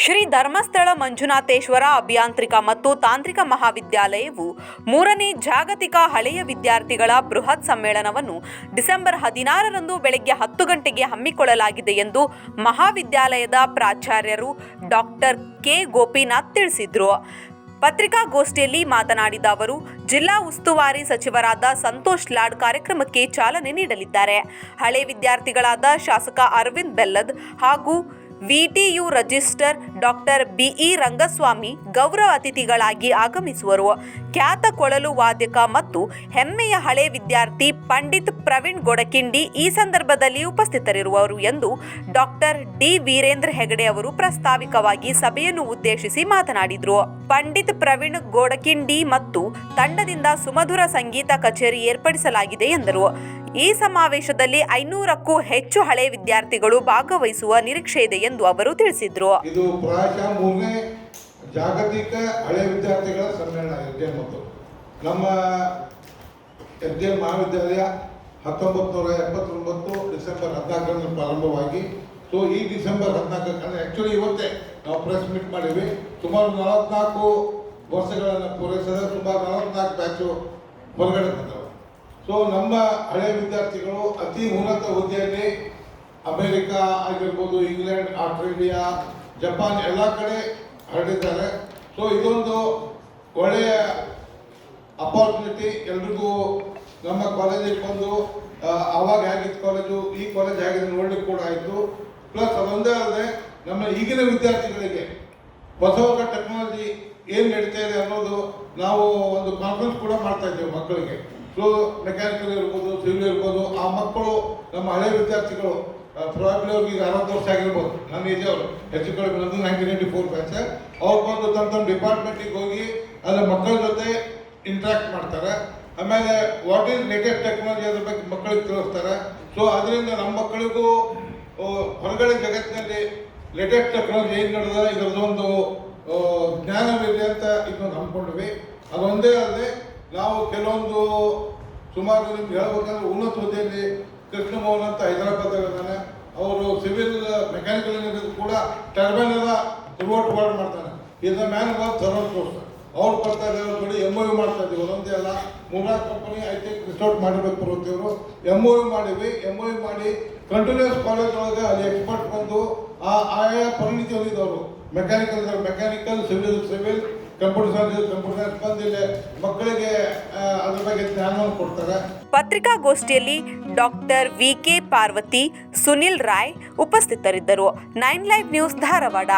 ಶ್ರೀ ಧರ್ಮಸ್ಥಳ ಮಂಜುನಾಥೇಶ್ವರ ಅಭಿಯಾಂತ್ರಿಕ ಮತ್ತು ತಾಂತ್ರಿಕ ಮಹಾವಿದ್ಯಾಲಯವು 3ನೇ ಜಾಗತಿಕ ಹಳೆಯ ವಿದ್ಯಾರ್ಥಿಗಳ ಬೃಹತ್ ಸಮ್ಮೇಳನವನ್ನು ಡಿಸೆಂಬರ್ 16ರಂದು ಬೆಳಗ್ಗೆ 10 ಗಂಟೆಗೆ ಹಮ್ಮಿಕೊಳ್ಳಲಾಗಿದೆ ಎಂದು ಮಹಾವಿದ್ಯಾಲಯದ ಪ್ರಾಚಾರ್ಯರು ಡಾಕ್ಟರ್ ಕೆ ಗೋಪಿನಾಥ್ ತಿಳಿಸಿದರು. ಪತ್ರಿಕಾಗೋಷ್ಠಿಯಲ್ಲಿ ಮಾತನಾಡಿದ ಅವರು, ಜಿಲ್ಲಾ ಉಸ್ತುವಾರಿ ಸಚಿವರಾದ ಸಂತೋಷ್ ಲಾಡ್ ಕಾರ್ಯಕ್ರಮಕ್ಕೆ ಚಾಲನೆ ನೀಡಲಿದ್ದಾರೆ. ಹಳೆ ವಿದ್ಯಾರ್ಥಿಗಳಾದ ಶಾಸಕ ಅರವಿಂದ್ ಬೆಲ್ಲದ್ ಹಾಗೂ VTU registrar doctor BE Rangaswamy ಗೌರವ ಅತಿಥಿಗಳಾಗಿ ಆಗಮಿಸುವರು. ಖ್ಯಾತ ಕೊಳಲು ವಾದಕ ಮತ್ತು ಹೆಮ್ಮೆಯ ಹಳೆ ವಿದ್ಯಾರ್ಥಿ ಪಂಡಿತ್ ಪ್ರವೀಣ್ ಗೋಡಕಿಂಡಿ ಈ ಸಂದರ್ಭದಲ್ಲಿ ಉಪಸ್ಥಿತರಿರುವರು ಎಂದು ಡಾಕ್ಟರ್ ಡಿ ವೀರೇಂದ್ರ ಹೆಗಡೆ ಅವರು ಪ್ರಾಸ್ತಾವಿಕವಾಗಿ ಸಭೆಯನ್ನು ಉದ್ದೇಶಿಸಿ ಮಾತನಾಡಿದರು. ಪಂಡಿತ್ ಪ್ರವೀಣ್ ಗೋಡಕಿಂಡಿ ಮತ್ತು ತಂಡದಿಂದ ಸುಮಧುರ ಸಂಗೀತ ಕಚೇರಿ ಏರ್ಪಡಿಸಲಾಗಿದೆ ಎಂದರು. ಈ ಸಮಾವೇಶದಲ್ಲಿ 500ಕ್ಕೂ ಹೆಚ್ಚು ಹಳೆ ವಿದ್ಯಾರ್ಥಿಗಳು ಭಾಗವಹಿಸುವ ನಿರೀಕ್ಷೆ ಇದೆ ಎಂದು ಅವರು ತಿಳಿಸಿದರು. ಇದು ಪ್ರಾಯಶಃ 3ನೇ ಜಾಗತಿಕ ಹಳೆ ವಿದ್ಯಾರ್ಥಿಗಳ ಸಮ್ಮೇಳನ ಮತ್ತು ನಮ್ಮ ಎಸ್ಡಿಎಂ ಮಹಾವಿದ್ಯಾಲಯ 1979 ಡಿಸೆಂಬರ್ 14ರಂದು ಪ್ರಾರಂಭವಾಗಿ ಈ ಡಿಸೆಂಬರ್ 14 ಆಕ್ಚುಲಿ ಇವತ್ತೇ ನಾವು ಪ್ರೆಸ್ ಮೀಟ್ ಮಾಡಿವಿ. ಸುಮಾರು 44 ವರ್ಷಗಳನ್ನು ಪೂರೈಸಿದ ಸುಮಾರು 44 ಬ್ಯಾಚು ಹೊರಗಡೆ ಬಂದವು. ನಮ್ಮ ಹಳೆ ವಿದ್ಯಾರ್ಥಿಗಳು ಅತಿ ಉನ್ನತ ಹುದ್ದೆಯಲ್ಲಿ ಅಮೆರಿಕಾ ಆಗಿರ್ಬೋದು, ಇಂಗ್ಲೆಂಡ್, ಆಸ್ಟ್ರೇಲಿಯಾ, ಜಪಾನ್ ಎಲ್ಲ ಕಡೆ ಹರಡಿದ್ದಾರೆ. ಇದೊಂದು ಒಳ್ಳೆಯ ಅಪಾರ್ಚುನಿಟಿ ಎಲ್ರಿಗೂ. ನಮ್ಮ ಕಾಲೇಜಿಗೆ ಬಂದು ಅವಾಗ ಹೇಗಿತ್ತು ಕಾಲೇಜು, ಈ ಕಾಲೇಜ್ ಹೇಗಿದೆ ನೋಡ್ಲಿಕ್ಕೆ ಕೂಡ ಆಯಿತು. ಪ್ಲಸ್ ಅದೊಂದೇ ಅಲ್ಲದೆ ನಮ್ಮ ಈಗಿನ ವಿದ್ಯಾರ್ಥಿಗಳಿಗೆ ಹೊಸ ಹೊಸ ಟೆಕ್ನಾಲಜಿ ಏನು ನಡೀತಾ ಇದೆ ಅನ್ನೋದು ನಾವು ಒಂದು ಕಾನ್ಫರೆನ್ಸ್ ಕೂಡ ಮಾಡ್ತಾ ಇದ್ದೇವೆ ಮಕ್ಕಳಿಗೆ. ಮೆಕ್ಯಾನಿಕಲ್ ಇರ್ಬೋದು, ಸಿವಿಲ್ ಇರ್ಬೋದು, ಆ ಮಕ್ಕಳು ನಮ್ಮ ಹಳೆ ವಿದ್ಯಾರ್ಥಿಗಳು ಪ್ರಾಬ್ಲಿ ಅವ್ರಿಗೆ 60 ವರ್ಷ ಆಗಿರ್ಬೋದು, ನನ್ನ ಏಜ್ ಅವರು ಹೆಚ್ಚು ಕಡಿಮೆ 1984 ಬ್ಯಾಚ್. ಅವ್ರು ಬಂದು ತಮ್ಮ ಡಿಪಾರ್ಟ್ಮೆಂಟಿಗೆ ಹೋಗಿ ಅದರ ಮಕ್ಕಳ ಜೊತೆ ಇಂಟ್ರಾಕ್ಟ್ ಮಾಡ್ತಾರೆ. ಆಮೇಲೆ ವಾಟ್ ಈಸ್ ಲೇಟೆಸ್ಟ್ ಟೆಕ್ನಾಲಜಿ ಅದ್ರ ಬಗ್ಗೆ ಮಕ್ಕಳಿಗೆ ತಿಳಿಸ್ತಾರೆ. ಅದರಿಂದ ನಮ್ಮ ಮಕ್ಕಳಿಗೂ ಹೊರಗಡೆ ಜಗತ್ತಿನಲ್ಲಿ ಲೇಟೆಸ್ಟ್ ಟೆಕ್ನಾಲಜಿ ಏನು ನಡೆದ ಇದರದೊಂದು ಜ್ಞಾನವಿದೆ ಅಂತ ಇದನ್ನು ನಂಬ್ಕೊಂಡ್ವಿ. ಅದೊಂದೇ ಅಲ್ಲದೆ ನಾವು ಕೆಲವೊಂದು ಸುಮಾರು ನಿಮ್ಗೆ ಹೇಳ್ಬೇಕಂದ್ರೆ ಉನ್ನತ ಹುದ್ದೆಯಲ್ಲಿ ಕೃಷ್ಣಮೋಹನ್ ಅಂತ ಹೈದರಾಬಾದ್ ಅವರು ಸಿವಿಲ್ ಮೆಕ್ಯಾನಿಕಲ್ ಇಂಜಿನಿಯರ್ ಕೂಡ ಟರ್ಬೈನ್ ಎಲ್ಲ ಥ್ರೂಔಟ್ ವರ್ಲ್ಡ್ ಮಾಡ್ತಾನೆ. Is the man of thermal course. ಅವ್ರು ಬರ್ತಾ ಇದ್ದಾರೆ, ಅವ್ರ ಕಡೆ MOU ಮಾಡ್ತಾ ಇದ್ದೀವಿ. ಒಂದೊಂದೇ ಅಲ್ಲ 3 ಕಂಪನಿ ರಿಸೋರ್ಟ್ ಮಾಡಿರ್ಬೇಕು ಬರುತ್ತೇವರು. MOU ಮಾಡಿವಿ. MOU ಮಾಡಿ ಕಂಟಿನ್ಯೂಸ್ ಕಾಲೇಜ್ ಒಳಗೆ ಅಲ್ಲಿ ಎಕ್ಸ್ಪರ್ಟ್ ಬಂದು ಆಯಾ ಪರಿಣಿತಿ ಹೊಂದಿದವರು ಮೆಕ್ಯಾನಿಕಲ್ ಸಿವಿಲ್ ಕಂಪ್ಯೂಟರ್ ಸೈನ್ಸ್ ಬಂದಿಲ್ಲ ಮಕ್ಕಳಿಗೆ ಅದ್ರ ಬಗ್ಗೆ ಜ್ಞಾನವನ್ನು ಕೊಡ್ತಾರೆ. ಪತ್ರಿಕಾಗೋಷ್ಠಿಯಲ್ಲಿ ಡಾಕ್ಟರ್ ವಿಕೆ ಪಾರ್ವತಿ, ಸುನಿಲ್ ರಾಯ್ ಉಪಸ್ಥಿತರಿದ್ದರು. 9 ಲೈವ್ ನ್ಯೂಸ್ ಧಾರವಾಡ.